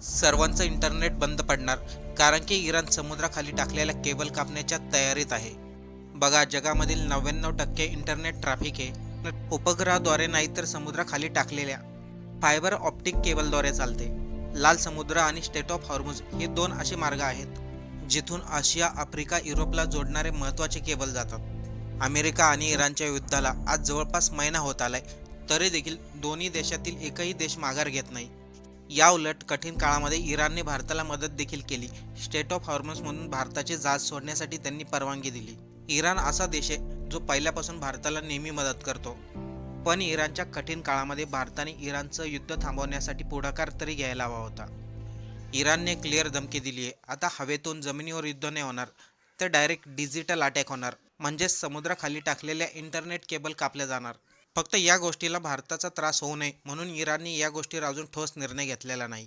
सर्वांचं इंटरनेट बंद पडणार कारण की इराण समुद्राखाली टाकलेल्या केबल कापण्याच्या तयारीत आहे. बघा, जगामधील 99% इंटरनेट ट्रॅफिक हे उपग्रहाद्वारे नाही तर समुद्राखाली टाकलेल्या फायबर ऑप्टिक केबलद्वारे चालते. लाल समुद्र आणि स्टेट ऑफ हॉर्मुझ हे दोन असे मार्ग आहेत जिथून आशिया, आफ्रिका, युरोपला जोडणारे महत्त्वाचे केबल जातात. अमेरिका आणि इराणच्या युद्धाला आज जवळपास महिना होत आलाय, तरी देखील दोन्ही देशातील एकही देश माघार घेत नाही. याउलट कठीण काळामध्ये इराणने भारताला मदत देखील केली. स्टेट ऑफ हॉर्मझमधून भारताचे जहाज सोडण्यासाठी त्यांनी परवानगी दिली. इराण असा देश आहे जो पहिल्यापासून भारताला नेहमी मदत करतो. पण इराणच्या कठीण काळामध्ये भारताने इराणचं युद्ध थांबवण्यासाठी पुढाकार तरी घ्यायला हवा होता. इराणने क्लिअर धमकी दिली आहे, आता हवेतून जमिनीवर युद्ध नाही होणार, तर डायरेक्ट डिजिटल अटॅक होणार, म्हणजेच समुद्राखाली टाकलेल्या इंटरनेट केबल कापल्या जाणार. फक्त या गोष्टीला भारताचा त्रास होऊ नये म्हणून इराणने या गोष्टीवर अजून ठोस निर्णय घेतलेला नाही.